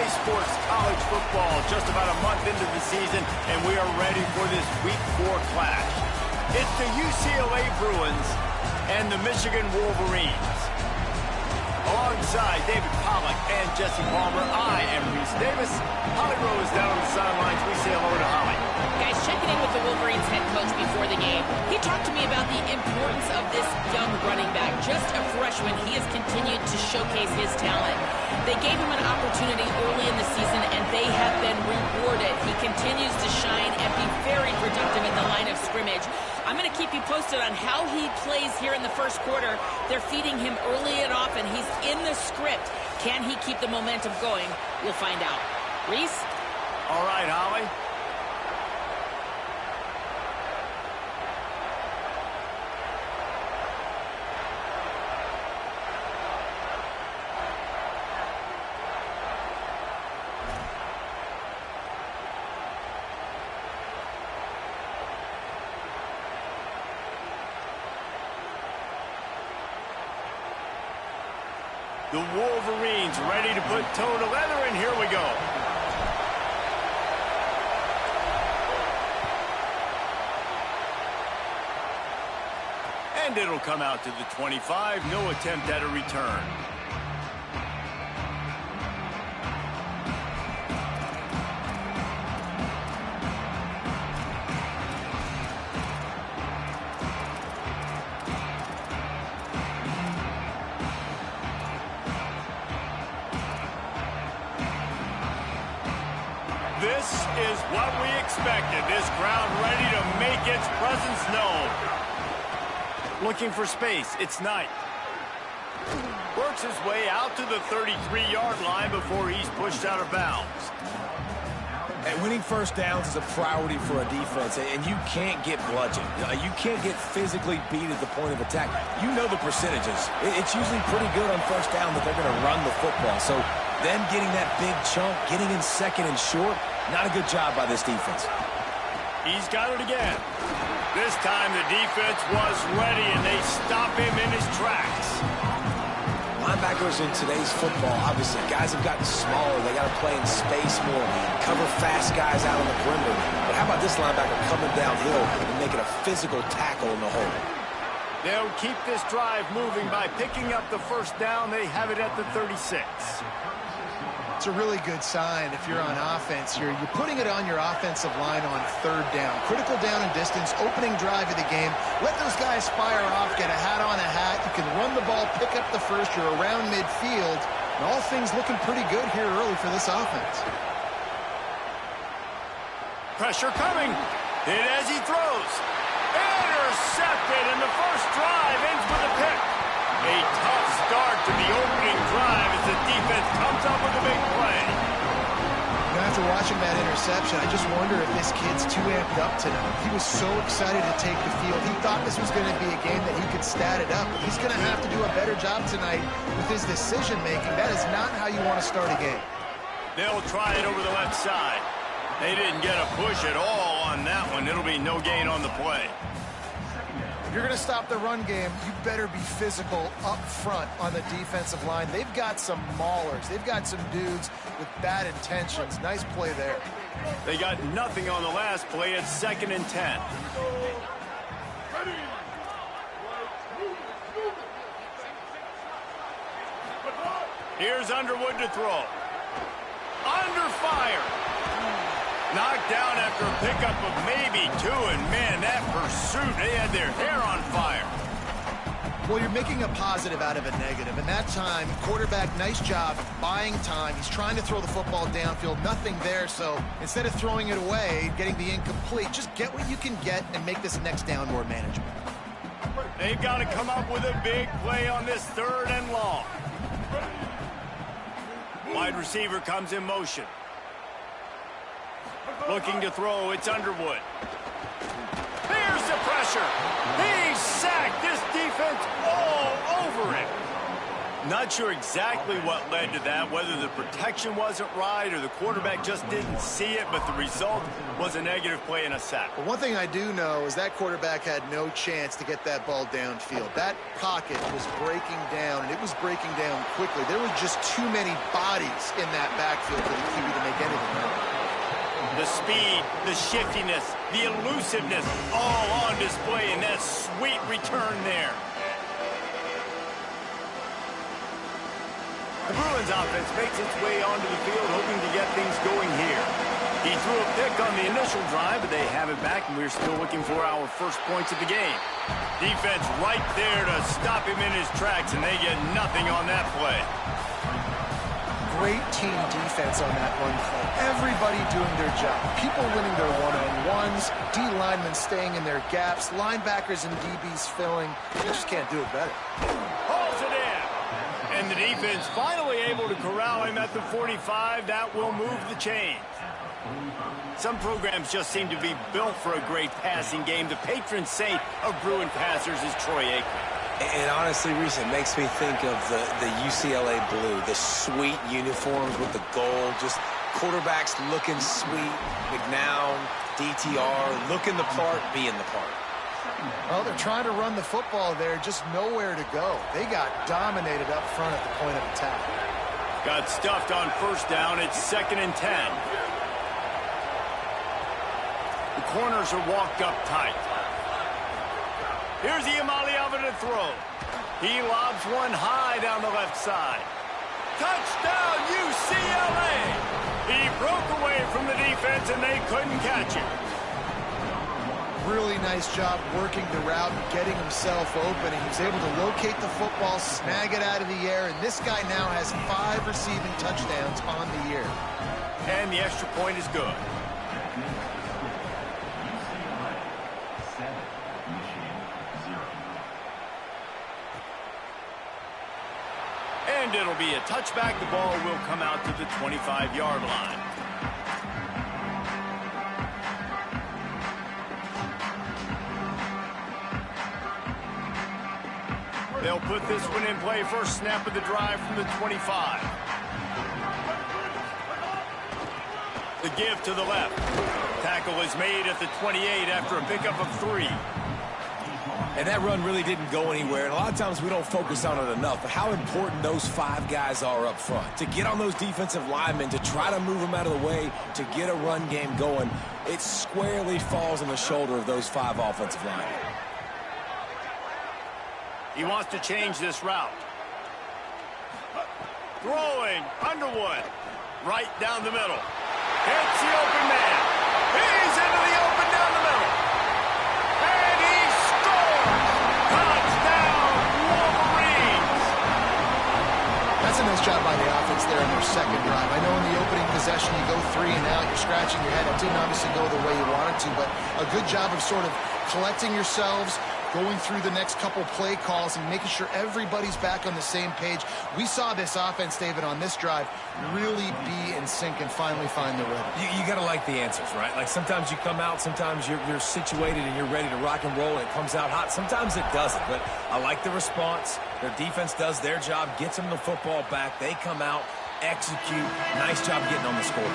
Sports College Football, just about a month into the season, and we are ready for this Week 4 clash. It's the UCLA Bruins and the Michigan Wolverines. Alongside David Pollack and Jesse Palmer, I am Reese Davis. Holly Rowe is down on the sidelines. We say hello to Holly. Guys, checking in with the Wolverines head coach before the game. He talked to me about the importance of this young running back. Just a freshman, he has continued to showcase his talent. They gave him an opportunity early in the season, and they have been rewarded. He continues to shine and be very productive at the line of scrimmage. I'm going to keep you posted on how he plays here in the first quarter. They're feeding him early and often. He's in the script. Can he keep the momentum going? We'll find out. Reese? All right, Holly. The Wolverines ready to put toe to leather, and here we go. And it'll come out to the 25. No attempt at a return. This is what we expected. This crowd ready to make its presence known. Looking for space. It's Knight. Works his way out to the 33-yard line before he's pushed out of bounds. And winning first downs is a priority for a defense, and you can't get bludgeoned. You can't get physically beat at the point of attack. You know the percentages. It's usually pretty good on first down that they're going to run the football. So them getting that big chunk, getting in second and short, not a good job by this defense. He's got it again. This time the defense was ready, and they stop him in his tracks. Linebackers in today's football, obviously, guys have gotten smaller. They got to play in space more, cover fast guys out on the perimeter. But how about this linebacker coming downhill and making a physical tackle in the hole? They'll keep this drive moving by picking up the first down. They have it at the 36. It's a really good sign if you're on offense. You're putting it on your offensive line on third down. Critical down and distance, opening drive of the game. Let those guys fire off, get a hat on a hat. You can run the ball, pick up the first. You're around midfield. And all things looking pretty good here early for this offense. Pressure coming. Hit as he throws. Intercepted, and the first drive ends with a pick. A tough start to the opening drive as the defense comes up with a big play. After watching that interception, I just wonder if this kid's too amped up tonight. He was so excited to take the field. He thought this was going to be a game that he could stat it up. He's going to have to do a better job tonight with his decision-making. That is not how you want to start a game. They'll try it over the left side. They didn't get a push at all on that one. It'll be no gain on the play. If you're going to stop the run game, you better be physical up front on the defensive line. They've got some maulers. They've got some dudes with bad intentions. Nice play there. They got nothing on the last play at 2nd and 10. Here's Underwood to throw. Under fire. Knocked down after a pickup of maybe 2, and man, that pursuit, they had their hair on fire. Well, you're making a positive out of a negative, and that time, quarterback, nice job buying time. He's trying to throw the football downfield, nothing there, so instead of throwing it away, getting the incomplete, just get what you can get and make this next down more manageable. They've got to come up with a big play on this 3rd and long. Wide receiver comes in motion. Looking to throw, it's Underwood. There's the pressure. He's sacked. This defense all over him. Not sure exactly what led to that, whether the protection wasn't right or the quarterback just didn't see it, but the result was a negative play and a sack. But one thing I do know is that quarterback had no chance to get that ball downfield. That pocket was breaking down, and it was breaking down quickly. There were just too many bodies in that backfield for the QB to make anything happen. The speed, the shiftiness, the elusiveness, all on display in that sweet return there. The Bruins offense makes its way onto the field, hoping to get things going here. He threw a pick on the initial drive, but they have it back, and we're still looking for our first points of the game. Defense right there to stop him in his tracks, and they get nothing on that play. Great team defense on that run play. Everybody doing their job. People winning their one-on-ones, D linemen staying in their gaps, linebackers and DBs filling. You just can't do it better. Hauls it in. And the defense finally able to corral him at the 45. That will move the chains. Some programs just seem to be built for a great passing game. The patron saint of Bruin passers is Troy Aikman. And honestly, Reese, it makes me think of the UCLA blue, the sweet uniforms with the gold, just quarterbacks looking sweet, McNown, DTR, looking the part, being the part. Well, they're trying to run the football there, just nowhere to go. They got dominated up front at the point of attack. Got stuffed on first down. It's 2nd and 10. The corners are walked up tight. Here's Iamaleava to throw. He lobs one high down the left side. Touchdown, UCLA! He broke away from the defense, and they couldn't catch him. Really nice job working the route and getting himself open. He was able to locate the football, snag it out of the air, and this guy now has 5 receiving touchdowns on the year. And the extra point is good. And it'll be a touchback. The ball will come out to the 25-yard line. They'll put this one in play. First snap of the drive from the 25. The give to the left. Tackle is made at the 28 after a pickup of 3. And that run really didn't go anywhere. And a lot of times we don't focus on it enough, but how important those 5 guys are up front. To get on those defensive linemen, to try to move them out of the way, to get a run game going, it squarely falls on the shoulder of those 5 offensive linemen. He wants to change this route. Throwing, Underwood. Right down the middle. Hits the open man. He's into the open down the middle. And he scores! Touchdown, Wolverines! That's a nice job by the offense there in their second drive. I know in the opening possession you go 3 and out, you're scratching your head. It didn't obviously go the way you wanted to, but a good job of sort of collecting yourselves, going through the next couple play calls and making sure everybody's back on the same page. We saw this offense, David, on this drive really be in sync and finally find the rhythm. You got to like the answers, right? Like sometimes you come out, sometimes you're situated and you're ready to rock and roll and it comes out hot. Sometimes it doesn't, but I like the response. Their defense does their job, gets them the football back. They come out, execute. Nice job getting on the scoreboard.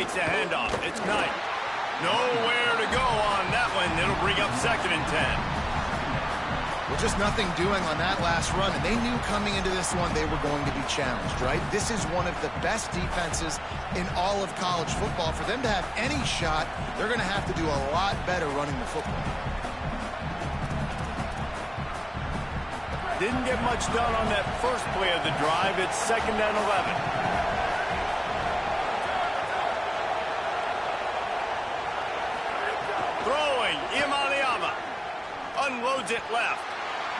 Takes a handoff. It's Knight. Nowhere to go on that one. It'll bring up 2nd and 10. Well, just nothing doing on that last run, and they knew coming into this one they were going to be challenged, right? This is one of the best defenses in all of college football. For them to have any shot, they're going to have to do a lot better running the football. Didn't get much done on that first play of the drive. It's 2nd and 11. Throwing, Iamaleava unloads it left.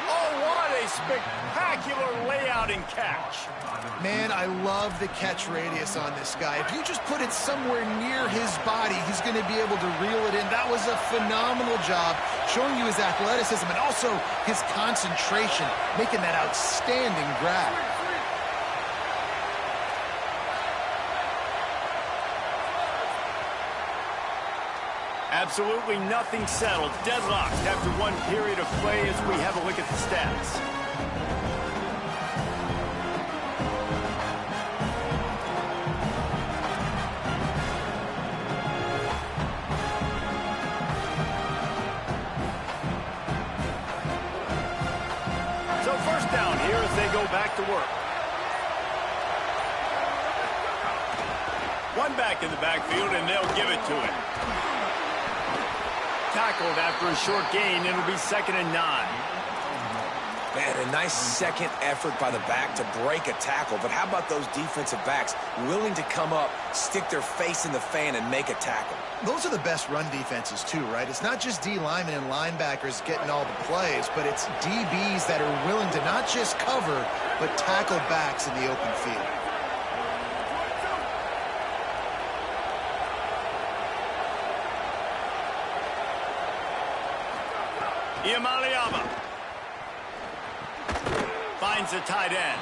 Oh, what a spectacular layout and catch. Man, I love the catch radius on this guy. If you just put it somewhere near his body, he's going to be able to reel it in. That was a phenomenal job, showing you his athleticism and also his concentration, making that outstanding grab. Absolutely nothing settled. Deadlocked after one period of play as we have a look at the stats. So first down here as they go back to work. One back in the backfield, and they'll give it to him. Tackled after a short gain. It'll be 2nd and 9. Man, a nice second effort by the back to break a tackle. But how about those defensive backs willing to come up, stick their face in the fan, and make a tackle? Those are the best run defenses, too, right? It's not just D linemen and linebackers getting all the plays, but it's DBs that are willing to not just cover, but tackle backs in the open field. Iamaleava finds a tight end.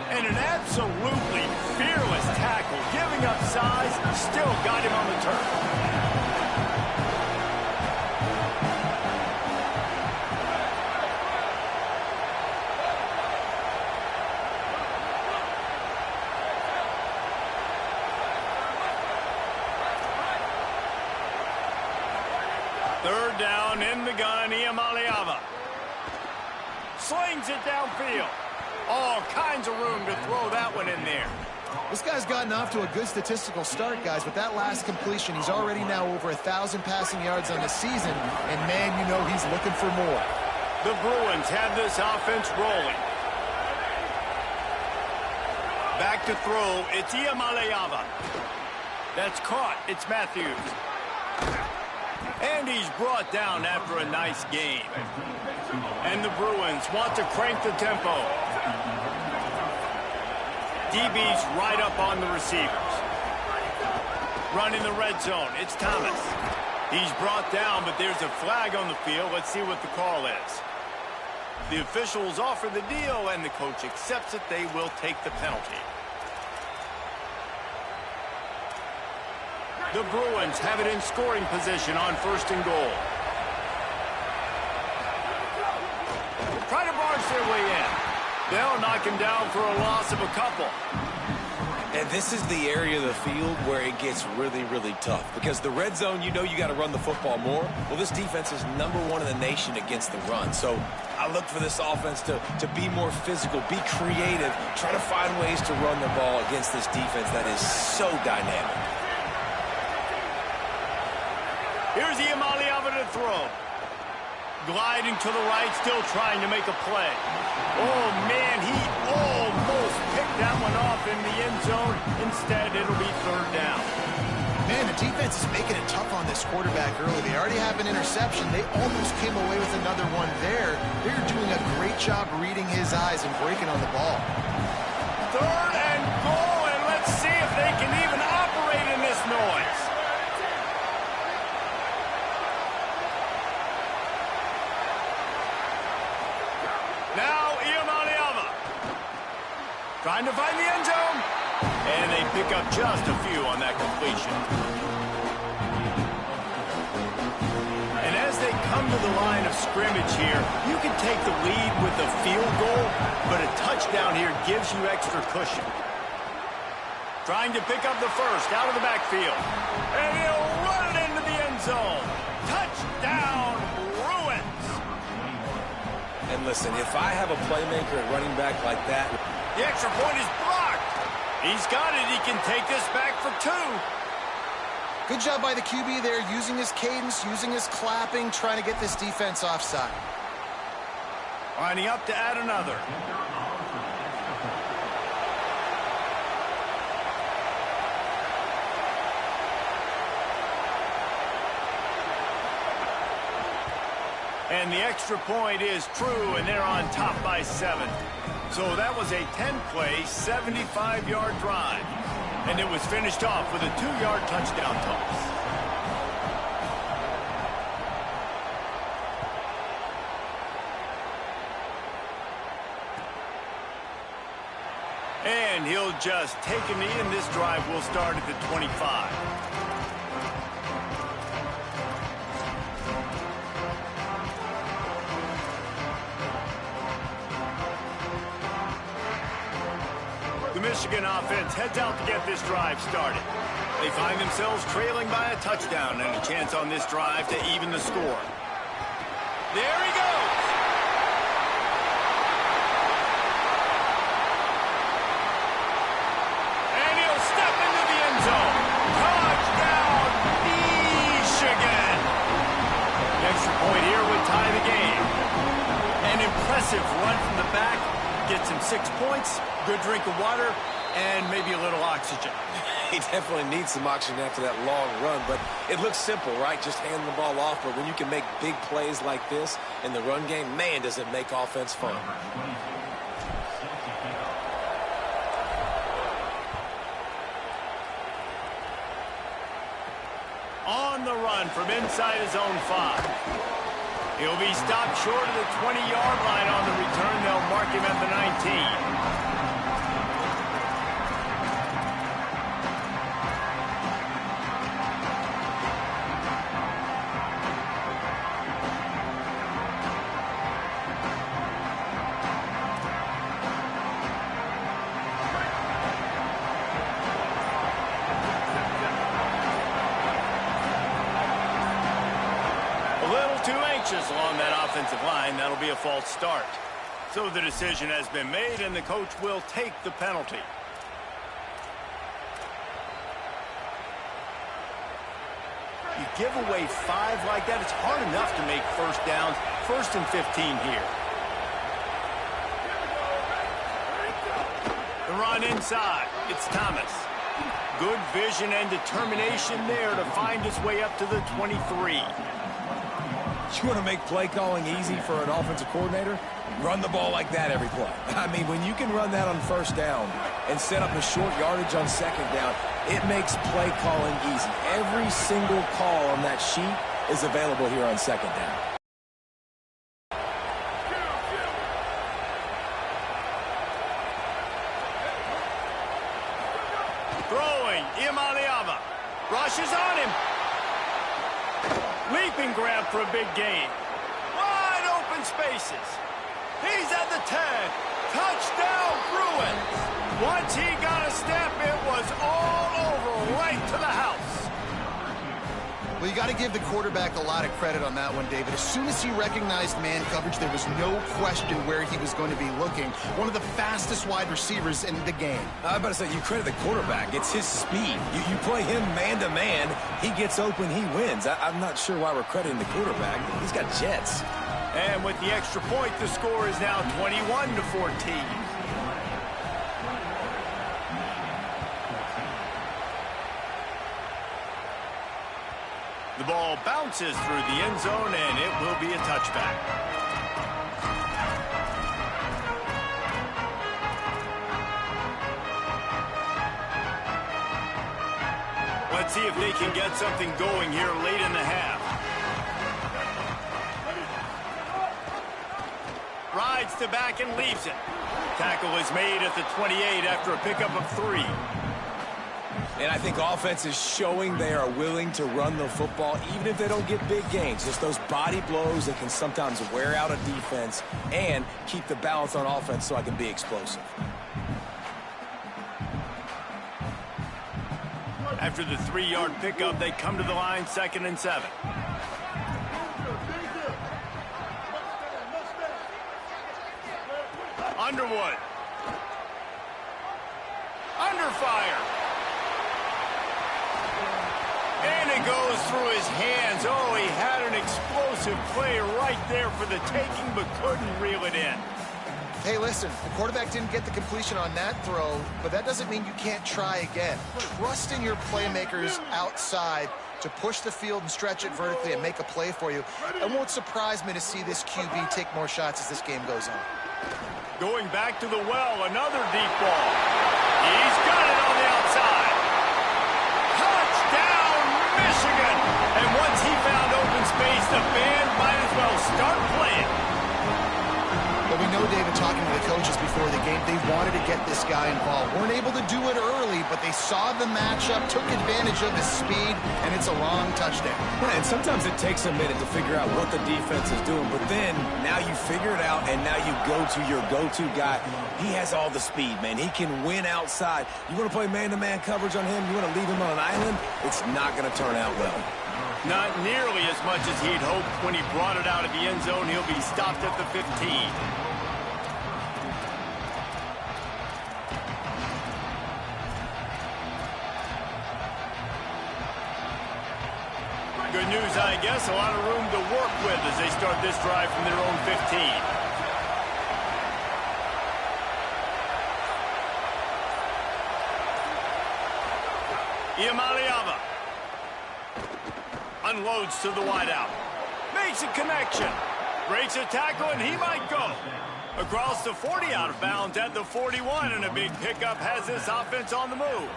And an absolutely fearless tackle, giving up size, still got him on the turf. Third down in the gun, Iamaleava slings it downfield. All kinds of room to throw that one in there. This guy's gotten off to a good statistical start, guys. With that last completion, he's already now over 1,000 passing yards on the season, and man, you know he's looking for more. The Bruins have this offense rolling. Back to throw, it's Iamaleava. That's caught, it's Matthews. And he's brought down after a nice game. And the Bruins want to crank the tempo. DB's right up on the receivers. Running the red zone, it's Thomas. He's brought down, but there's a flag on the field. Let's see what the call is. The officials offer the deal, and the coach accepts it. They will take the penalty. The Bruins have it in scoring position on 1st and goal. Try to barge their way in. They'll knock him down for a loss of a couple. And this is the area of the field where it gets really, really tough. Because the red zone, you know you got to run the football more. Well, this defense is #1 in the nation against the run. So I look for this offense to be more physical, be creative, try to find ways to run the ball against this defense that is so dynamic. Here's Iamaleava to throw. Gliding to the right, still trying to make a play. Oh, man, he almost picked that one off in the end zone. Instead, it'll be 3rd down. Man, the defense is making it tough on this quarterback early. They already have an interception. They almost came away with another one there. They're doing a great job reading his eyes and breaking on the ball. 3rd and goal, and let's see if they can even operate in this noise. Now, Iamaleava trying to find the end zone. And they pick up just a few on that completion. And as they come to the line of scrimmage here, you can take the lead with a field goal, but a touchdown here gives you extra cushion. Trying to pick up the first out of the backfield. And he'll run it into the end zone. Touchdown, Bruins. And listen, if I have a playmaker at running back like that, the extra point is blocked. He's got it. He can take this back for 2. Good job by the QB there, using his cadence, using his clapping, trying to get this defense offside. Lining up to add another. And the extra point is true, and they're on top by 7. So that was a 10-play, 75-yard drive. And it was finished off with a 2-yard touchdown toss. And he'll just take a knee, and this drive will start at the 25. The Michigan offense heads out to get this drive started. They find themselves trailing by a touchdown and a chance on this drive to even the score. There he goes! And he'll step into the end zone. Touchdown, Michigan! The extra point here would tie the game. An impressive run from the back. Gets him 6 points, good drink of water, and maybe a little oxygen. He definitely needs some oxygen after that long run, but it looks simple, right? Just hand the ball off, but when you can make big plays like this in the run game, man, does it make offense fun. On the run from inside his own 5. He'll be stopped short of the 20-yard line on the return. They'll mark him at the 19. Along that offensive line, that'll be a false start. So the decision has been made, and the coach will take the penalty. You give away 5 like that, it's hard enough to make first downs. 1st and 15 here. The run inside. It's Thomas. Good vision and determination there to find his way up to the 23. You want to make play calling easy for an offensive coordinator? Run the ball like that every play. I mean, when you can run that on first down and set up a short yardage on second down, it makes play calling easy. Every single call on that sheet is available here on second down. Throwing, Imaliava. Rushes on him. Leaping grab for a big gain. Wide open spaces. He's at the 10. Touchdown, Bruins. Once he got a step, it was all over, right to the house. Well, you got to give the quarterback a lot of credit on that one, David. As soon as he recognized man coverage, there was no question where he was going to be looking. One of the fastest wide receivers in the game. I was about to say, you credit the quarterback. It's his speed. You play him man-to-man, he gets open, he wins. I'm not sure why we're crediting the quarterback. He's got jets. And with the extra point, the score is now 21-14. The ball bounces through the end zone, and it will be a touchback. Let's see if they can get something going here late in the half. Rides to back and leaves it. Tackle is made at the 28 after a pickup of 3. And I think offense is showing they are willing to run the football, even if they don't get big gains. Just those body blows that can sometimes wear out a defense and keep the balance on offense so I can be explosive. After the 3-yard pickup, they come to the line, 2nd and 7. Underwood. Under fire. And it goes through his hands. Oh, he had an explosive play right there for the taking, but couldn't reel it in. Hey, listen, the quarterback didn't get the completion on that throw, but that doesn't mean you can't try again. Trust in your playmakers outside to push the field and stretch it vertically and make a play for you. It won't surprise me to see this QB take more shots as this game goes on. Going back to the well, another deep ball. He's got it on the outside. Touchdown, Michigan! And once he found open space, the band might as well start playing. But we know, David, talking to the coaches before the game, they wanted to get this guy involved. Weren't able to do it early, but they saw the matchup, took advantage of his speed, and it's a long touchdown. Yeah, and sometimes it takes a minute to figure out what the defense is doing, but then now you figure it out, and now you go to your go-to guy. He has all the speed, man. He can win outside. You want to play man-to-man coverage on him? You want to leave him on an island? It's not going to turn out well. Not nearly as much as he'd hoped. When he brought it out of the end zone, he'll be stopped at the 15. Good news, I guess. A lot of room to work with as they start this drive from their own 15. Iamaleava unloads to the wideout. Makes a connection. Breaks a tackle, and he might go. Across the 40, out of bounds at the 41, and a big pickup has this offense on the move.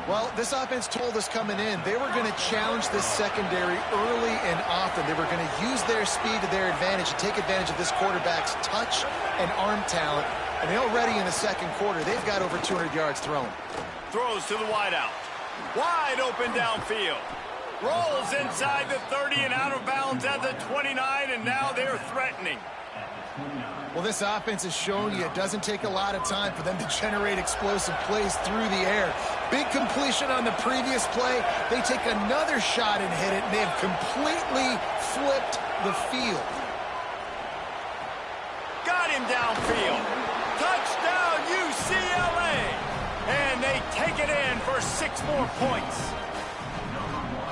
Well, this offense told us coming in they were going to challenge this secondary early and often. They were going to use their speed to their advantage and take advantage of this quarterback's touch and arm talent. And already in the second quarter, they've got over 200 yards thrown. Throws to the wideout. Wide open downfield. Rolls inside the 30 and out of bounds at the 29, and now they're threatening. Well, this offense has shown you it doesn't take a lot of time for them to generate explosive plays through the air. Big completion on the previous play. They take another shot and hit it, and they have completely flipped the field. Got him downfield. Touchdown, UCLA! And they take it in for 6 more points.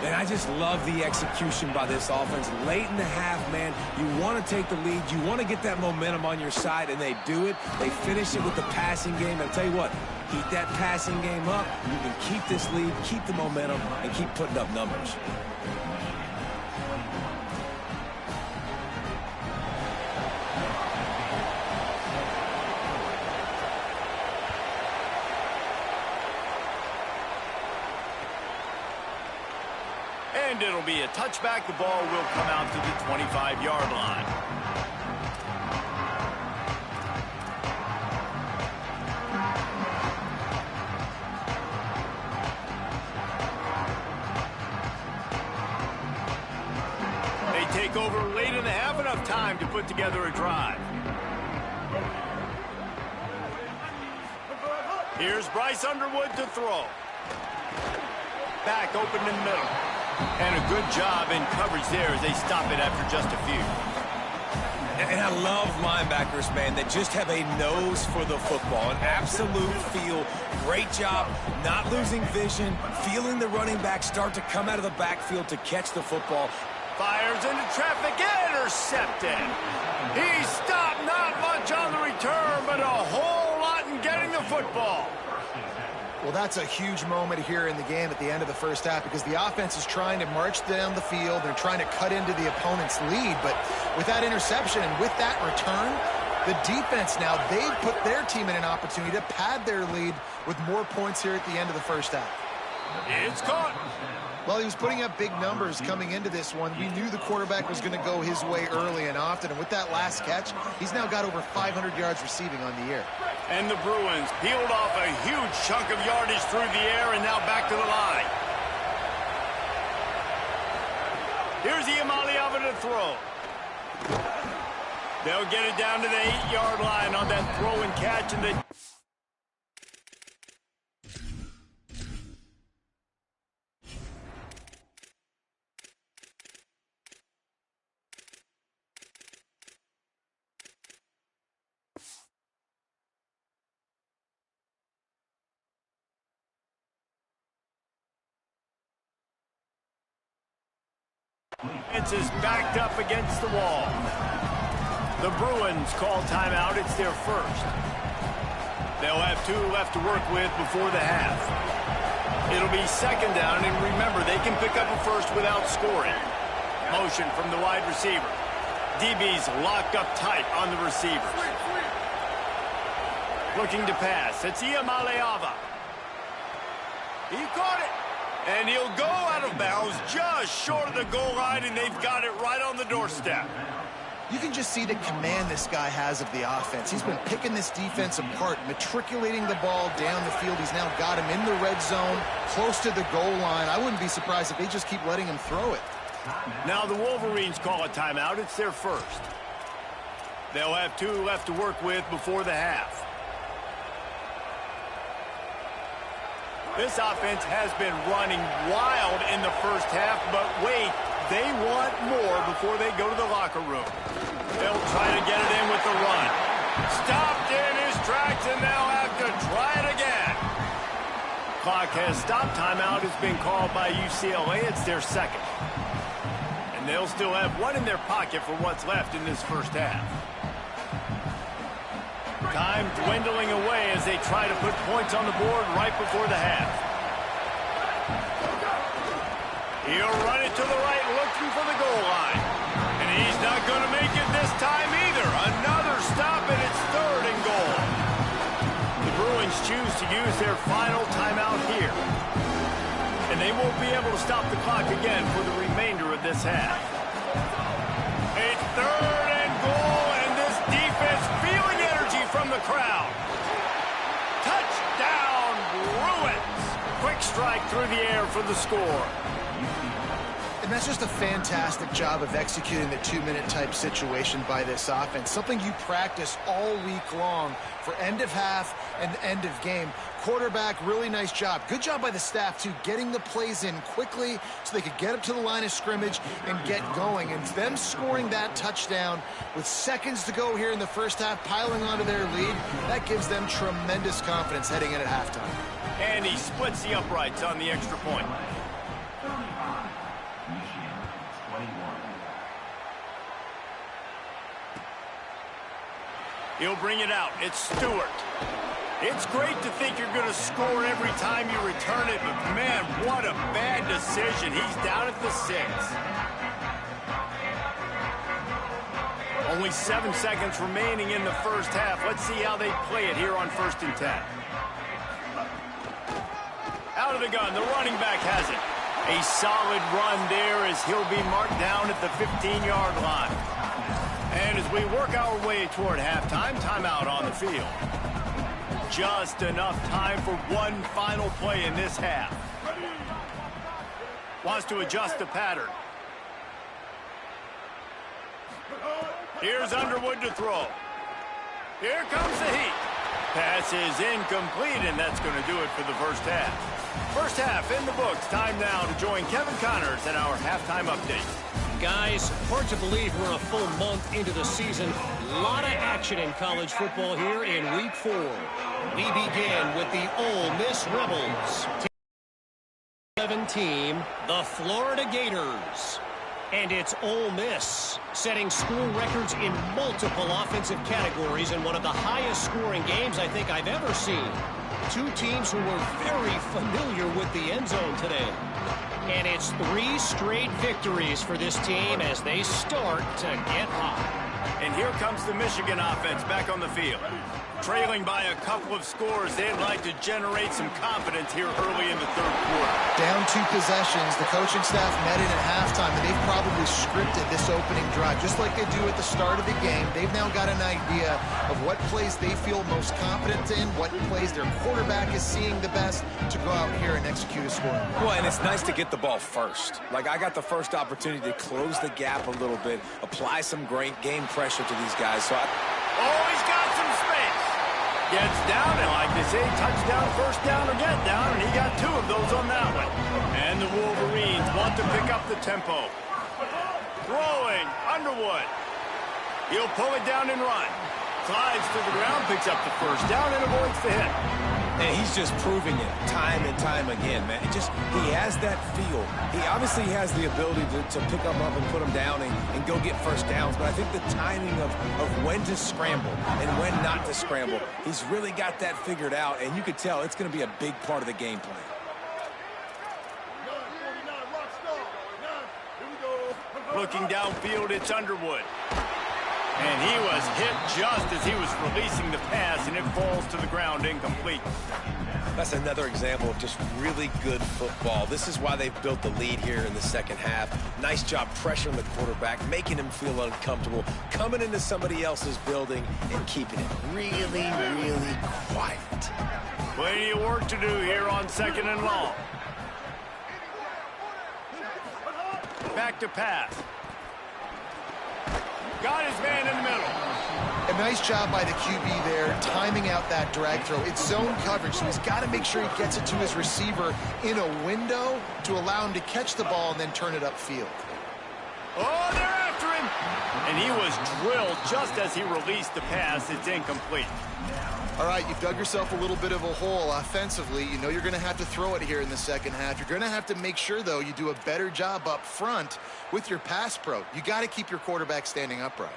And I just love the execution by this offense. Late in the half, man, you want to take the lead. You want to get that momentum on your side, and they do it. They finish it with the passing game. And I'll tell you what, keep that passing game up. You can keep this lead, keep the momentum, and keep putting up numbers. And it'll be a touchback. The ball will come out to the 25-yard line. They take over late in the half, enough time to put together a drive. Here's Bryce Underwood to throw. Back open in the middle. And a good job in coverage there as they stop it after just a few. And I love linebackers, man, that just have a nose for the football, an absolute feel. Great job not losing vision, feeling the running back start to come out of the backfield to catch the football. Fires into traffic, intercepted. He stopped, not much on the return, but a whole lot in getting the football. Well, that's a huge moment here in the game at the end of the first half because the offense is trying to march down the field. They're trying to cut into the opponent's lead. But with that interception and with that return, the defense now, they've put their team in an opportunity to pad their lead with more points here at the end of the first half. It's caught. Well, he was putting up big numbers coming into this one. We knew the quarterback was going to go his way early and often. And with that last catch, he's now got over 500 yards receiving on the year. And the Bruins peeled off a huge chunk of yardage through the air and now back to the line. Here's Iamaleava to throw. They'll get it down to the 8-yard line on that throw and catch, and they... is backed up against the wall. The Bruins call timeout. It's their first. They'll have 2 left to work with before the half. It'll be second down, and remember, they can pick up a first without scoring. Motion from the wide receiver. DB's locked up tight on the receivers. Looking to pass. It's Iamaleava. He caught it. And he'll go out of bounds just short of the goal line, and they've got it right on the doorstep. You can just see the command this guy has of the offense. He's been picking this defense apart, matriculating the ball down the field. He's now got him in the red zone, close to the goal line. I wouldn't be surprised if they just keep letting him throw it. Now the Wolverines call a timeout. It's their first. They'll have 2 left to work with before the half. This offense has been running wild in the first half, but wait, they want more before they go to the locker room. They'll try to get it in with the run. Stopped in his tracks, and they'll have to try it again. Clock has stopped. Timeout has been called by UCLA. It's their second. And they'll still have 1 in their pocket for what's left in this first half. Time dwindling away as they try to put points on the board right before the half. He'll run it to the right, looking for the goal line. And he's not going to make it this time either. Another stop, and it's 3rd and goal. The Bruins choose to use their final timeout here. And they won't be able to stop the clock again for the remainder of this half. It's 3rd and goal, and this defense feeling energy from the crowd. Touchdown, Bruins! Quick strike through the air for the score. And that's just a fantastic job of executing the 2-minute type situation by this offense. Something you practice all week long for end of half and end of game. Quarterback, really nice job. Good job by the staff, too, getting the plays in quickly so they could get up to the line of scrimmage and get going. And them scoring that touchdown with seconds to go here in the first half, piling onto their lead, that gives them tremendous confidence heading in at halftime. And he splits the uprights on the extra point. He'll bring it out. It's Stewart. It's great to think you're going to score every time you return it, but man, what a bad decision. He's down at the 6. Only 7 seconds remaining in the first half. Let's see how they play it here on 1st and 10. Out of the gun, the running back has it. A solid run there as he'll be marked down at the 15-yard line. And as we work our way toward halftime, timeout on the field. Just enough time for one final play in this half. Wants to adjust the pattern. Here's Underwood to throw. Here comes the heat. Pass is incomplete, and that's going to do it for the first half. First half in the books. Time now to join Kevin Connors in our halftime update. Guys, hard to believe we're a full month into the season. A lot of action in college football here in Week 4. We begin with the Ole Miss Rebels. 11 team, the Florida Gators. And it's Ole Miss, setting school records in multiple offensive categories in one of the highest scoring games I think I've ever seen. 2 teams who were very familiar with the end zone today. And it's 3 straight victories for this team as they start to get hot. And here comes the Michigan offense back on the field. Trailing by a couple of scores, they'd like to generate some confidence here early in the third quarter. Down 2 possessions, the coaching staff met in at halftime, and they've probably scripted this opening drive. Just like they do at the start of the game, they've now got an idea of what plays they feel most confident in, what plays their quarterback is seeing the best to go out here and execute a score. Well, and it's nice to get the ball first. Like, I got the first opportunity to close the gap a little bit, apply some great game pressure to these guys. So Oh, he's got some space. Gets down, and like they say, touchdown, first down, or get down, and he got 2 of those on that one. And the Wolverines want to pick up the tempo. Throwing, Underwood. He'll pull it down and run. Slides to the ground, picks up the first down, and avoids the hit. And he's just proving it time and time again, man. He has that feel. He obviously has the ability to pick them up and put them down and go get first downs. But I think the timing of when to scramble and when not to scramble, he's really got that figured out. And you could tell it's going to be a big part of the game plan. Looking downfield, it's Underwood. And he was hit just as he was releasing the pass, and it falls to the ground incomplete. That's another example of just really good football. This is why they've built the lead here in the second half. Nice job pressuring the quarterback, making him feel uncomfortable, coming into somebody else's building and keeping it really, really quiet. Plenty of work to do here on 2nd and long. Back to pass. Got his man in the middle. A nice job by the QB there, timing out that drag throw. It's zone coverage, so he's got to make sure he gets it to his receiver in a window to allow him to catch the ball and then turn it upfield. Oh, they're after him. And he was drilled just as he released the pass. It's incomplete. All right, you've dug yourself a little bit of a hole offensively. You know you're going to have to throw it here in the second half. You're going to have to make sure, though, you do a better job up front with your pass pro. You got to keep your quarterback standing upright.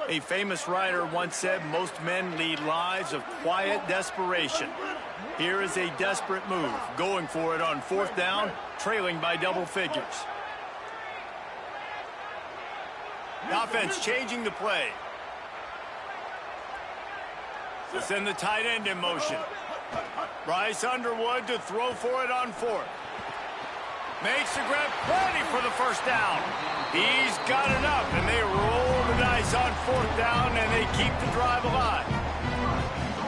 A famous writer once said, most men lead lives of quiet desperation. Here is a desperate move, going for it on 4th down, trailing by double figures. The offense changing the play. To send the tight end in motion. Bryce Underwood to throw for it on 4th. Makes the grab, ready for the first down. He's got enough, and they roll the dice on 4th down, and they keep the drive alive.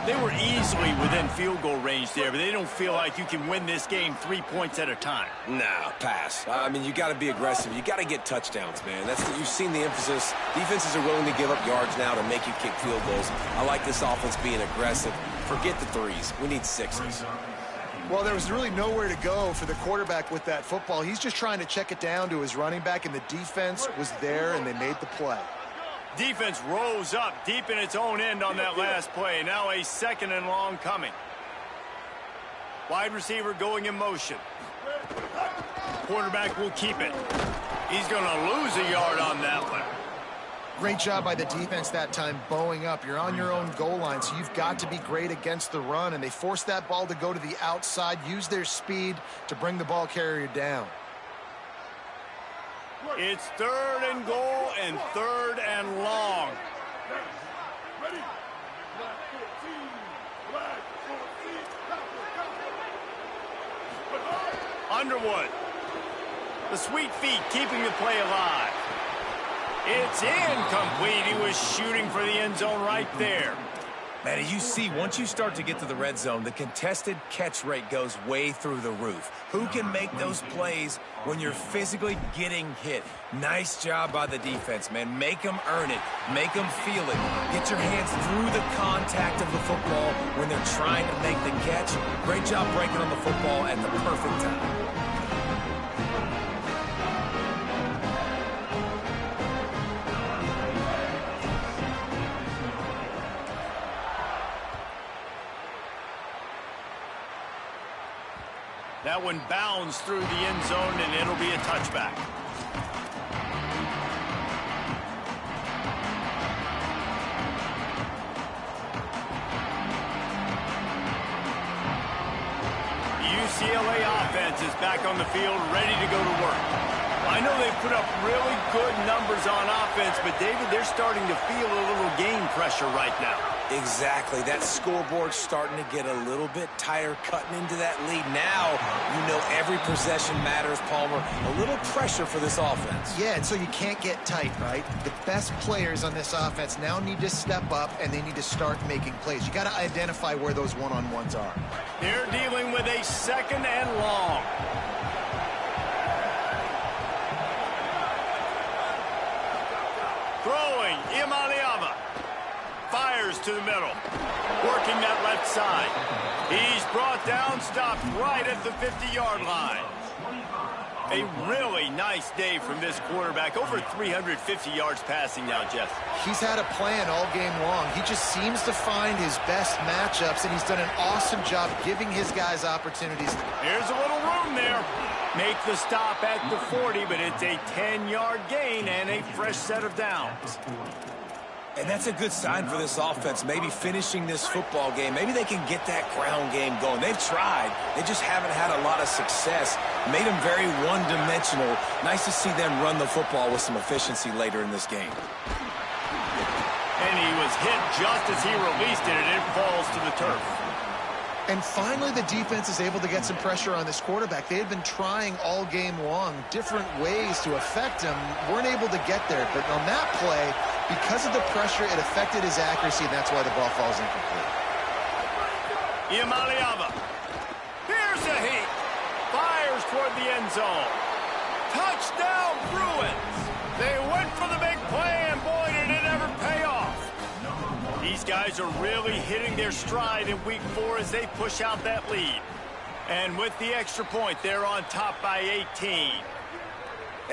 They were easily within field goal range there, but they don't feel like you can win this game 3 points at a time. Nah, pass. I mean, you got to be aggressive. You got to get touchdowns, man. You've seen the emphasis. Defenses are willing to give up yards now to make you kick field goals. I like this offense being aggressive. Forget the threes. We need 6s. Well, there was really nowhere to go for the quarterback with that football. He's just trying to check it down to his running back, and the defense was there, and they made the play. Defense rose up deep in its own end on that last play. Now a 2nd and long coming. Wide receiver going in motion. Quarterback will keep it. He's going to lose a yard on that one. Great job by the defense that time, bowing up. You're on your own goal line, so you've got to be great against the run, and they forced that ball to go to the outside, use their speed to bring the ball carrier down. It's 3rd and goal and 3rd and long. Underwood. The sweet feet keeping the play alive. It's incomplete. He was shooting for the end zone right there. Man, you see, once you start to get to the red zone, the contested catch rate goes way through the roof. Who can make those plays when you're physically getting hit? Nice job by the defense, man. Make them earn it. Make them feel it. Get your hands through the contact of the football when they're trying to make the catch. Great job breaking on the football at the perfect time. That one bounds through the end zone, and it'll be a touchback. The UCLA offense is back on the field, ready to go to work. I know they've put up really good numbers on offense, but, David, they're starting to feel a little game pressure right now. Exactly. That scoreboard's starting to get a little bit tighter, cutting into that lead. Now, you know every possession matters, Palmer. A little pressure for this offense. Yeah, and so you can't get tight, right? The best players on this offense now need to step up, and they need to start making plays. You got to identify where those one-on-ones are. They're dealing with a 2nd and long. Throwing, Imaliava. Fires to the middle. Working that left side. He's brought down, stopped right at the 50-yard line. A really nice day from this quarterback. Over 350 yards passing now, Jeff. He's had a plan all game long. He just seems to find his best matchups, and he's done an awesome job giving his guys opportunities. Here's a little room there. Make the stop at the 40, but it's a 10-yard gain and a fresh set of downs. And that's a good sign for this offense, maybe finishing this football game. Maybe they can get that ground game going. They've tried. They just haven't had a lot of success. Made them very one-dimensional. Nice to see them run the football with some efficiency later in this game. And he was hit just as he released it, and it falls to the turf. And finally, the defense is able to get some pressure on this quarterback. They had been trying all game long, different ways to affect him, weren't able to get there. But on that play, because of the pressure, it affected his accuracy, and that's why the ball falls incomplete. Iamaleava. Here's a heat. Fires toward the end zone. Touchdown, Bruins. They went for the big play, and boy, did it ever pay off. These guys are really hitting their stride in week 4 as they push out that lead. And with the extra point, they're on top by 18.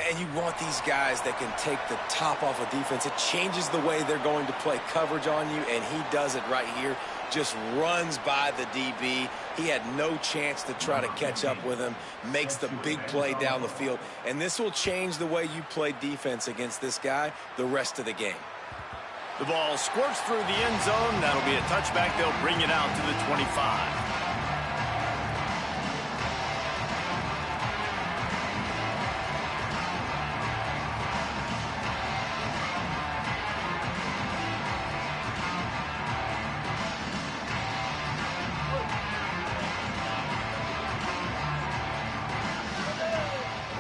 And you want these guys that can take the top off of defense. It changes the way they're going to play coverage on you, and he does it right here. Just runs by the DB. He had no chance to try to catch up with him. Makes the big play down the field. And this will change the way you play defense against this guy the rest of the game. The ball squirts through the end zone. That'll be a touchback. They'll bring it out to the 25.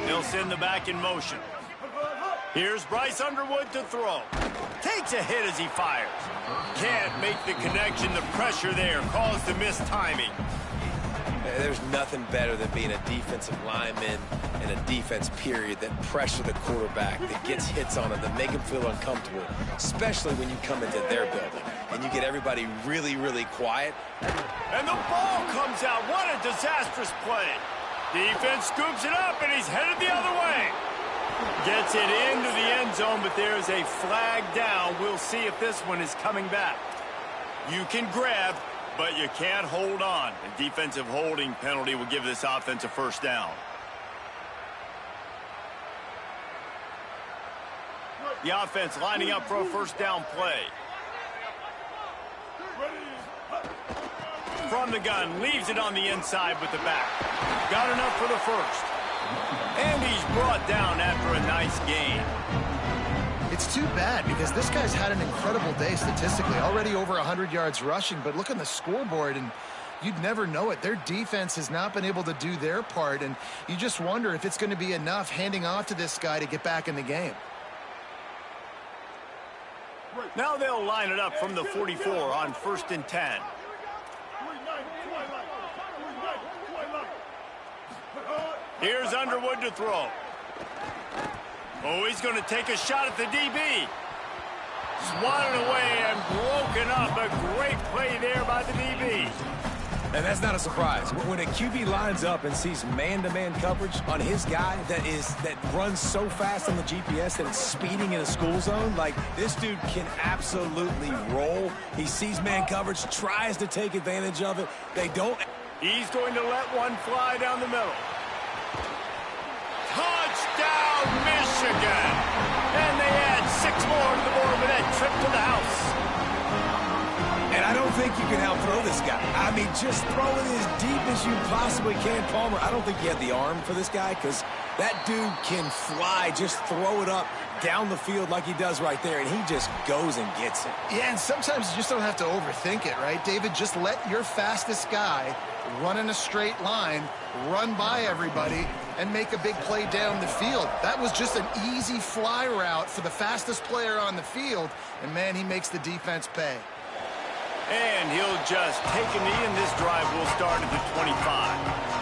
They'll send the back in motion. Here's Bryce Underwood to throw. Takes a hit as he fires. Can't make the connection. The pressure there caused the missed timing. There's nothing better than being a defensive lineman in a defense period that pressure the quarterback, that gets hits on him, that make him feel uncomfortable, especially when you come into their building and you get everybody really, really quiet. And the ball comes out. What a disastrous play. Defense scoops it up, and he's headed the other way. Gets it into the end zone, but there's a flag down. We'll see if this one is coming back. You can grab, but you can't hold on. A defensive holding penalty will give this offense a first down. The offense lining up for a first down play. From the gun, leaves it on the inside with the back. Got enough for the first. And he's brought down after a nice gain. It's too bad because this guy's had an incredible day statistically. Already over 100 yards rushing, but look on the scoreboard and you'd never know it. Their defense has not been able to do their part, and you just wonder if it's going to be enough handing off to this guy to get back in the game. Now they'll line it up from the 44 on 1st and 10. Here's Underwood to throw. Oh, he's going to take a shot at the DB. Swatted away and broken up. A great play there by the DB. And that's not a surprise. When a QB lines up and sees man-to-man coverage on his guy that runs so fast on the GPS that it's speeding in a school zone, like this dude can absolutely roll. He sees man coverage, tries to take advantage of it. They don't. He's going to let one fly down the middle. Touchdown, Michigan! And they add 6 more to the board with that trip to the house. And I don't think you can out-throw this guy. I mean, just throw it as deep as you possibly can, Palmer. I don't think you have the arm for this guy because that dude can fly. Just throw it up down the field like he does right there, and he just goes and gets it. Yeah, and sometimes you just don't have to overthink it, right, David? Just let your fastest guy run in a straight line, run by everybody, and make a big play down the field. That was just an easy fly route for the fastest player on the field, and, man, he makes the defense pay. And he'll just take a knee, and this drive will start at the 25.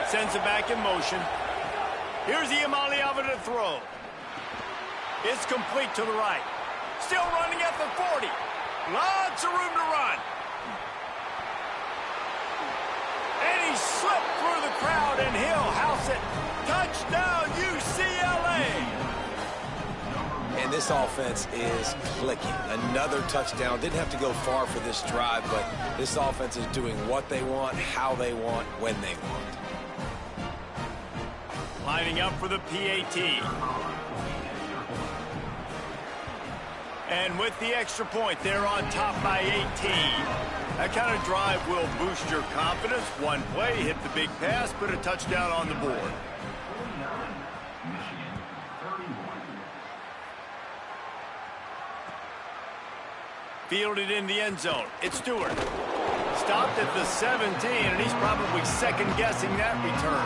Sends it back in motion. Here's Iamaleava to throw. It's complete to the right. Still running at the 40. Lots of room to run. And he slipped through the crowd, and he'll house it. Touchdown, UCLA! And this offense is clicking. Another touchdown. Didn't have to go far for this drive, but this offense is doing what they want, how they want, when they want. Lining up for the PAT. And with the extra point, they're on top by 18. That kind of drive will boost your confidence. One play, hit the big pass, put a touchdown on the board. Fielded in the end zone. It's Stewart. Stopped at the 17, and he's probably second-guessing that return.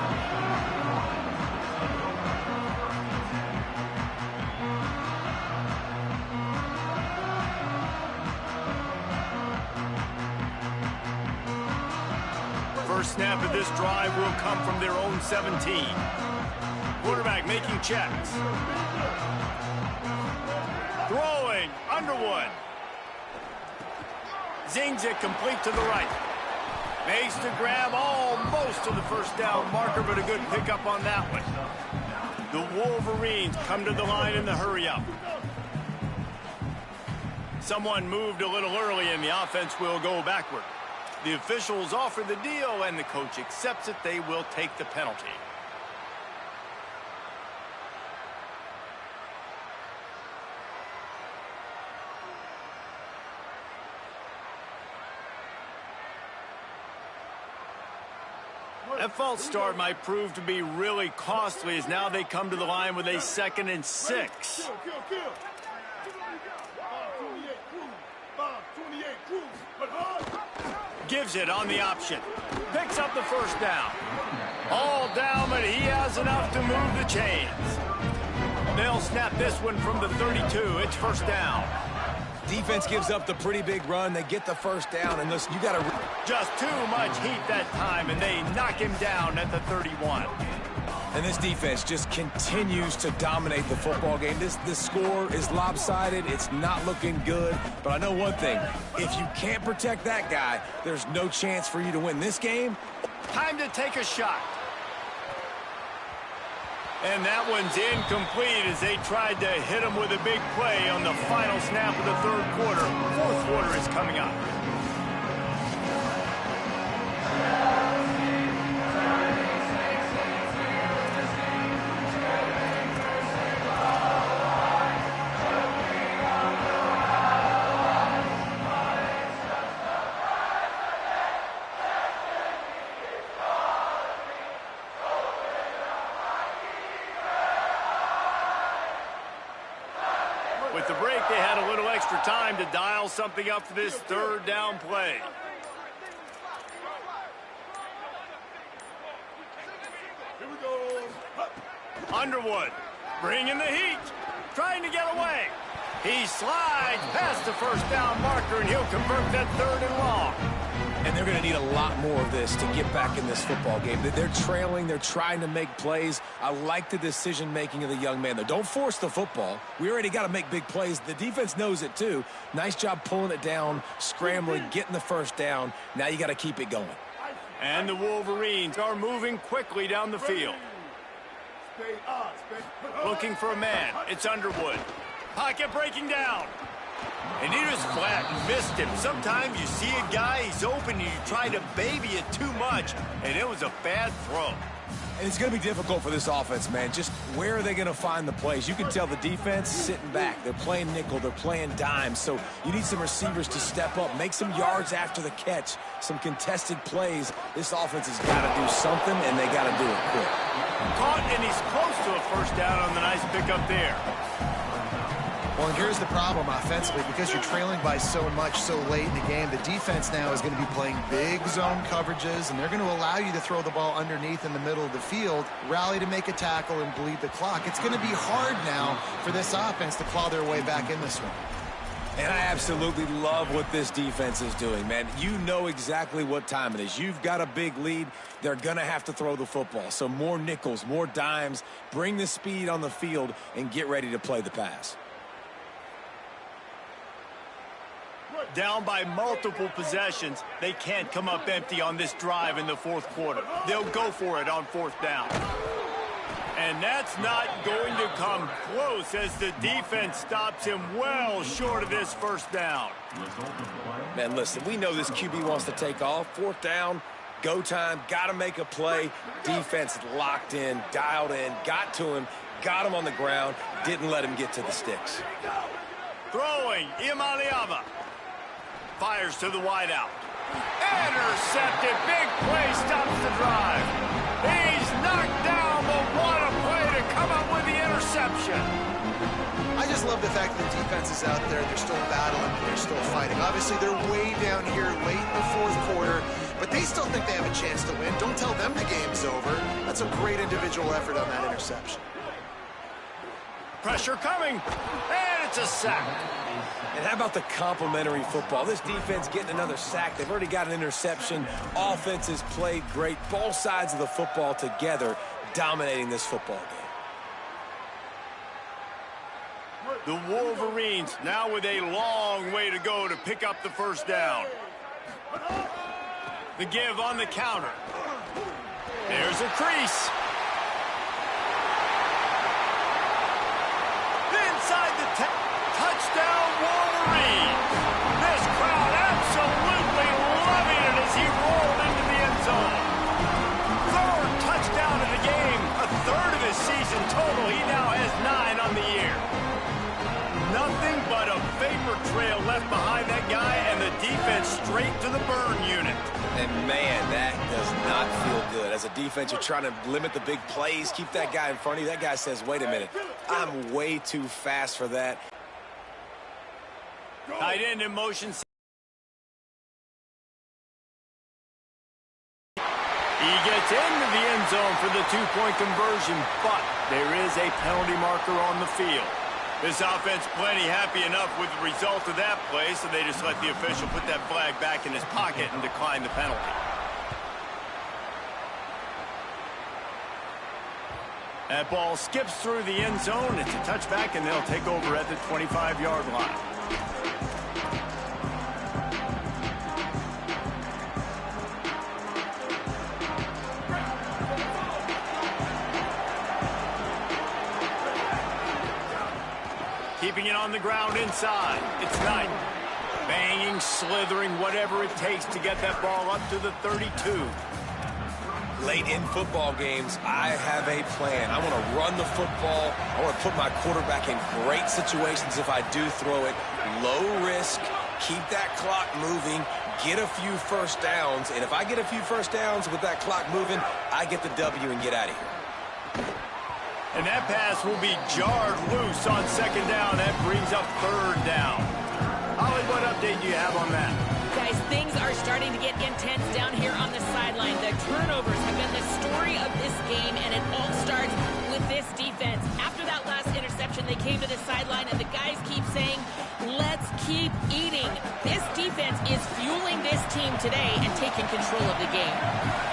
First snap of this drive will come from their own 17. Quarterback making checks. Throwing, Underwood. Zings it complete to the right. Makes the grab almost to the first down marker, but a good pickup on that one. The Wolverines come to the line in the hurry-up. Someone moved a little early, and the offense will go backward. The officials offer the deal, and the coach accepts it. They will take the penalty. That false start might prove to be really costly, as now they come to the line with a 2nd and 6. Gives it on the option. Picks up the first down. All down, but he has enough to move the chains. They'll snap this one from the 32. It's first down. Defense gives up the pretty big run. They get the first down, and listen, you got to... Just too much heat that time, and they knock him down at the 31. And this defense just continues to dominate the football game. This score is lopsided. It's not looking good. But I know one thing. If you can't protect that guy, there's no chance for you to win this game. Time to take a shot. And that one's incomplete as they tried to hit him with a big play on the final snap of the third quarter. Fourth quarter is coming up. With the break, they had a little extra time to dial something up for this third down play. Here we go. Underwood bringing the heat, trying to get away. He slides past the first down marker, and he'll convert that 3rd and long. And they're going to need a lot more of this to get back in this football game. They're trailing. They're trying to make plays. I like the decision-making of the young man, though. Don't force the football. We already got to make big plays. The defense knows it, too. Nice job pulling it down, scrambling, getting the first down. Now you got to keep it going. And the Wolverines are moving quickly down the field. Looking for a man. It's Underwood. Pocket breaking down. And he just flat missed him. Sometimes you see a guy, he's open, and you try to baby it too much, and it was a bad throw. And it's going to be difficult for this offense, man. Just where are they going to find the plays? You can tell the defense sitting back. They're playing nickel. They're playing dime. So you need some receivers to step up, make some yards after the catch, some contested plays. This offense has got to do something, and they got to do it quick. Caught, and he's close to a first down on the nice pickup there. Well, and here's the problem offensively. Because you're trailing by so much so late in the game, the defense now is going to be playing big zone coverages, and they're going to allow you to throw the ball underneath in the middle of the field, rally to make a tackle, and bleed the clock. It's going to be hard now for this offense to claw their way back in this one. And I absolutely love what this defense is doing, man. You know exactly what time it is. You've got a big lead. They're going to have to throw the football. So more nickels, more dimes, bring the speed on the field, and get ready to play the pass. Down by multiple possessions, they can't come up empty on this drive in the fourth quarter. They'll go for it on fourth down. And that's not going to come close as the defense stops him well short of this first down. Man, listen, we know this QB wants to take off. Fourth down, go time, got to make a play. Defense locked in, dialed in, got to him, got him on the ground, didn't let him get to the sticks. Throwing, Imaliava. Fires to the wideout. Intercepted. Big play stops the drive. He's knocked down, but what a play to come up with the interception. I just love the fact that the defense is out there. They're still battling. They're still fighting. Obviously, they're way down here late in the fourth quarter, but they still think they have a chance to win. Don't tell them the game's over. That's a great individual effort on that interception. Pressure coming, and it's a sack. And how about the complimentary football? This defense getting another sack. They've already got an interception. Offense has played great. Both sides of the football together dominating this football game. The Wolverines now with a long way to go to pick up the first down. The give on the counter. There's a crease. Inside the touchdown, Wolverines. This crowd absolutely loving it as he rolled into the end zone. Third touchdown of the game, a third of his season total. He now has 9 on the year. Nothing but a vapor trail left behind that guy, and the defense straight to the burn unit. And, man, that does not feel good. As a defense, you're trying to limit the big plays, keep that guy in front of you. That guy says, wait a minute, I'm way too fast for that. Tight end in motion. He gets into the end zone for the two-point conversion, but there is a penalty marker on the field. This offense plenty happy enough with the result of that play, so they just let the official put that flag back in his pocket and decline the penalty. That ball skips through the end zone. It's a touchback, and they'll take over at the 25-yard line. Keeping it on the ground inside. It's Knight. Banging, slithering, whatever it takes to get that ball up to the 32. Late in football games, I have a plan. I want to run the football. I want to put my quarterback in great situations if I do throw it. Low risk, keep that clock moving, get a few first downs. And if I get a few first downs with that clock moving, I get the W and get out of here. And that pass will be jarred loose on second down. That brings up third down. Holly, what update do you have on that? Guys, things are starting to get intense down here on the sideline. The turnovers have been the story of this game, and it all starts with this defense. After that last interception, they came to the sideline, and the guys keep saying, let's keep eating. This defense is fueling this team today and taking control of the game.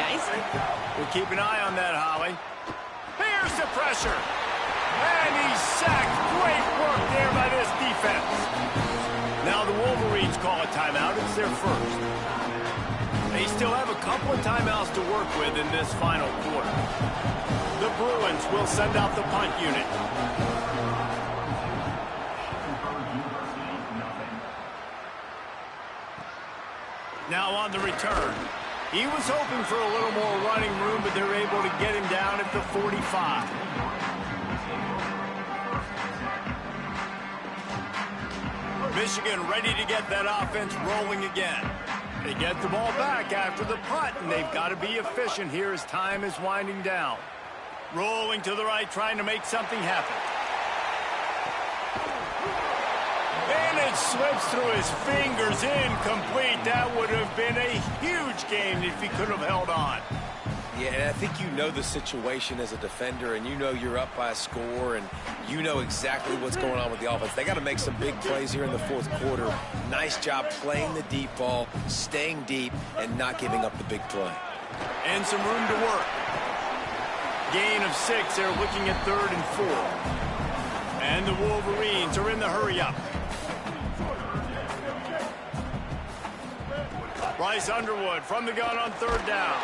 Guys? We'll keep an eye on that, Holly. Here's the pressure. And he's sacked. Great work there by this defense. Now the Wolverines call a timeout. It's their first. They still have a couple of timeouts to work with in this final quarter. The Bruins will send out the punt unit. Now on the return. He was hoping for a little more running room, but they're able to get him down at the 45. Michigan ready to get that offense rolling again. They get the ball back after the punt, and they've got to be efficient here as time is winding down. Rolling to the right, trying to make something happen. And it slips through his fingers, incomplete. That would have been a huge gain if he could have held on. Yeah, and I think you know the situation as a defender, and you know you're up by a score, and you know exactly what's going on with the offense. They got to make some big plays here in the fourth quarter. Nice job playing the deep ball, staying deep, and not giving up the big play. And some room to work. Gain of 6. They're looking at 3rd and 4. And the Wolverines are in the hurry-up. Bryce Underwood from the gun on 3rd down.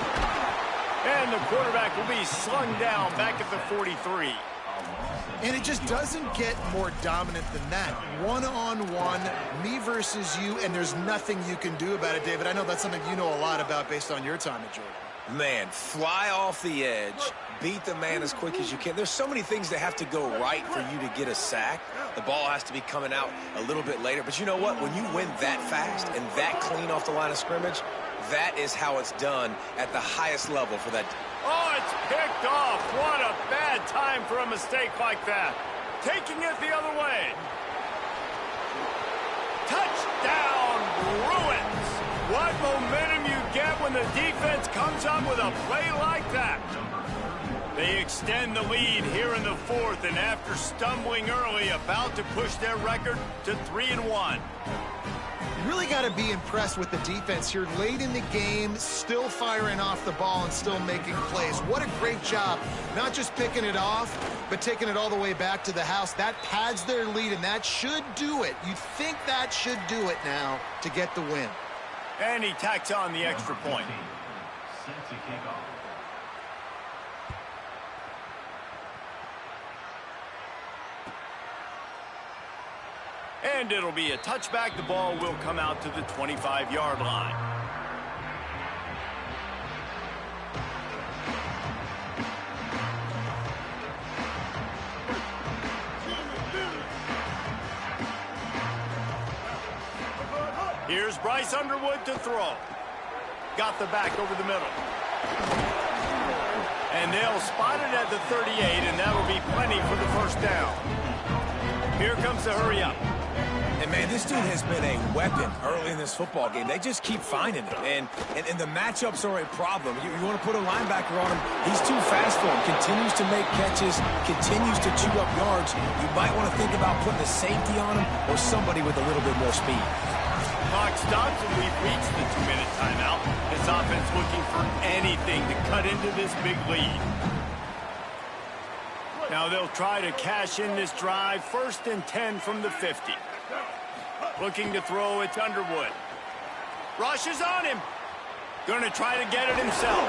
And the quarterback will be slung down back at the 43. And it just doesn't get more dominant than that. One-on-one, me versus you, and there's nothing you can do about it, David. I know that's something you know a lot about based on your time at Georgia. Man, fly off the edge, beat the man as quick as you can. There's so many things that have to go right for you to get a sack. The ball has to be coming out a little bit later. But you know what? When you win that fast and that clean off the line of scrimmage, that is how it's done at the highest level for that. Oh, it's picked off. What a bad time for a mistake like that. Taking it the other way. Touchdown, Bruins. What momentum you get when the defense comes up with a play like that. They extend the lead here in the 4th, and after stumbling early, about to push their record to 3-1. You really got to be impressed with the defense here late in the game, still firing off the ball and still making plays. What a great job, not just picking it off, but taking it all the way back to the house. That pads their lead, and that should do it. You'd think that should do it now to get the win. And he tacks on the extra point. And it'll be a touchback. The ball will come out to the 25-yard line. Here's Bryce Underwood to throw. Got the back over the middle. And they'll spot it at the 38, and that'll be plenty for the first down. Here comes the hurry-up. And, man, this dude has been a weapon early in this football game. They just keep finding it. And the matchups are a problem. You want to put a linebacker on him. He's too fast for him. Continues to make catches. Continues to chew up yards. You might want to think about putting a safety on him or somebody with a little bit more speed. Clock stops, and we've reached the 2-minute timeout. This offense looking for anything to cut into this big lead. Now they'll try to cash in this drive. 1st and 10 from the 50. Looking to throw, it's Underwood. Rush is on him. Going to try to get it himself.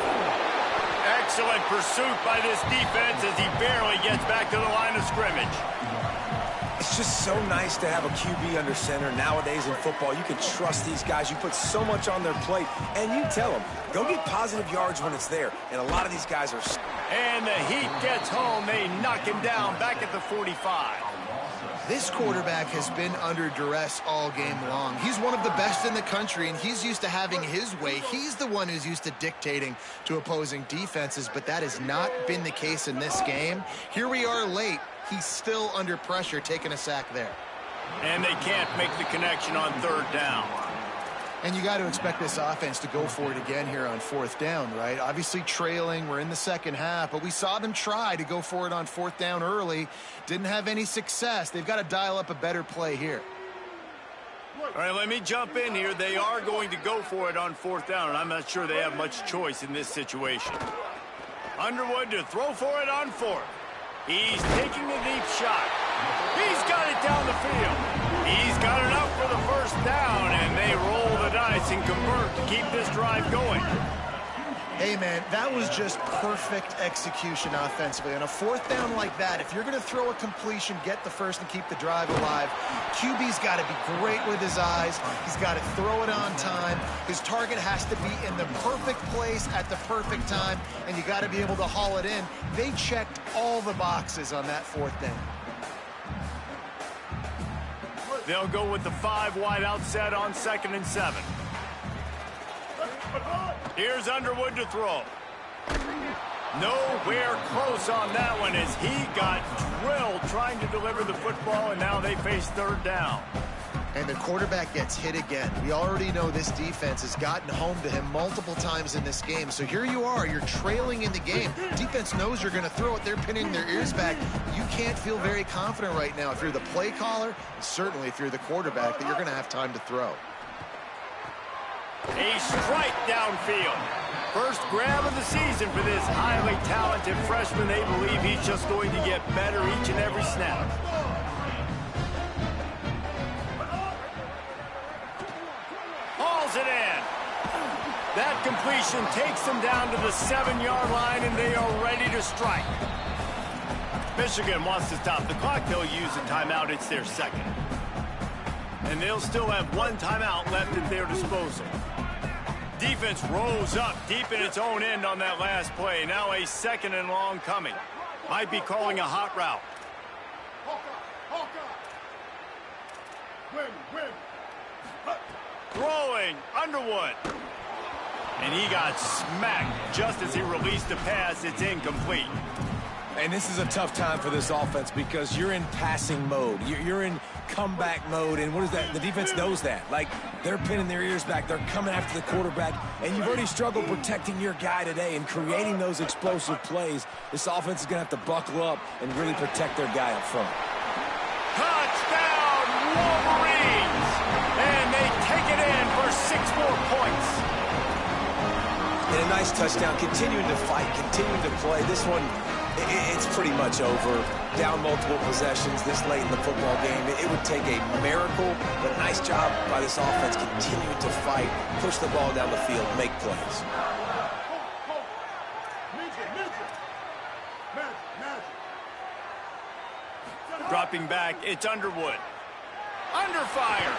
Excellent pursuit by this defense as he barely gets back to the line of scrimmage. It's just so nice to have a QB under center. Nowadays in football, you can trust these guys. You put so much on their plate, and you tell them, go get positive yards when it's there. And a lot of these guys are... And the heat gets home. They knock him down back at the 45. This quarterback has been under duress all game long. He's one of the best in the country, and he's used to having his way. He's the one who's used to dictating to opposing defenses, but that has not been the case in this game. Here we are late. He's still under pressure, taking a sack there. And they can't make the connection on 3rd down. And you got to expect this offense to go for it again here on 4th down, right? Obviously trailing, we're in the second half, but we saw them try to go for it on 4th down early. Didn't have any success. They've got to dial up a better play here. All right, let me jump in here. They are going to go for it on 4th down, and I'm not sure they have much choice in this situation. Underwood to throw for it on 4th. He's taking a deep shot. He's got it down the field. He's got enough for the first down, and they roll the dice and convert to keep this drive going. Hey, man, that was just perfect execution offensively. On a 4th down like that, if you're going to throw a completion, get the first and keep the drive alive, QB's got to be great with his eyes. He's got to throw it on time. His target has to be in the perfect place at the perfect time, and you got to be able to haul it in. They checked all the boxes on that 4th down. They'll go with the 5 wide out set on 2nd and 7. Here's Underwood to throw. Nowhere close on that one as he got drilled trying to deliver the football, and now they face 3rd down. And the quarterback gets hit again. We already know this defense has gotten home to him multiple times in this game. So here you are, you're trailing in the game. Defense knows you're going to throw it. They're pinning their ears back. You can't feel very confident right now if you're the play caller, and certainly if you're the quarterback, that you're going to have time to throw. A strike downfield. First grab of the season for this highly talented freshman. They believe he's just going to get better each and every snap. Hauls it in. That completion takes them down to the 7-yard line, and they are ready to strike. Michigan wants to stop the clock. They'll use a timeout. It's their second. And they'll still have one timeout left at their disposal. Defense rolls up deep in its own end on that last play. Now a 2nd and long coming. Might be calling a hot route. Throwing, Underwood. And he got smacked just as he released the pass. It's incomplete. And this is a tough time for this offense because you're in passing mode. You're in comeback mode. And what is that? The defense knows that. Like, they're pinning their ears back. They're coming after the quarterback. And you've already struggled protecting your guy today and creating those explosive plays. This offense is going to have to buckle up and really protect their guy up front. Touchdown, Wolverines! And they take it in for 6 more points. And a nice touchdown, continuing to fight, continuing to play. This one, it's pretty much over. Down multiple possessions this late in the football game. It would take a miracle, but nice job by this offense continuing to fight, push the ball down the field, make plays. Dropping back, it's Underwood. Under fire.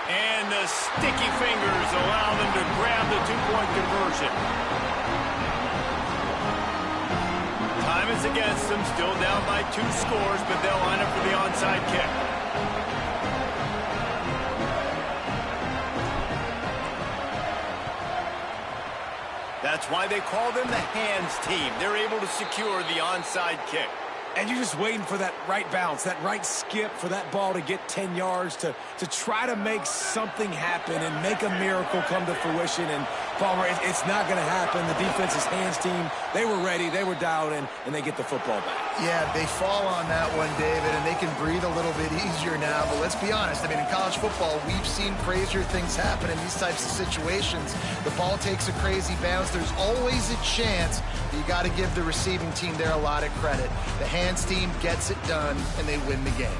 And the sticky fingers allow them to grab the 2-point conversion. Time is against them, still down by 2 scores, but they'll line up for the onside kick. That's why they call them the hands team. They're able to secure the onside kick. And you're just waiting for that right bounce, that right skip for that ball to get 10 yards to try to make something happen and make a miracle come to fruition. And, Palmer, it's not going to happen. The defense's hands team, they were ready, they were dialed in, and they get the football back. Yeah, they fall on that one, David, and they can breathe a little bit easier now. But let's be honest. I mean, in college football, we've seen crazier things happen in these types of situations. The ball takes a crazy bounce. There's always a chance. You got to give the receiving team there a lot of credit. The hands team gets it done, and they win the game.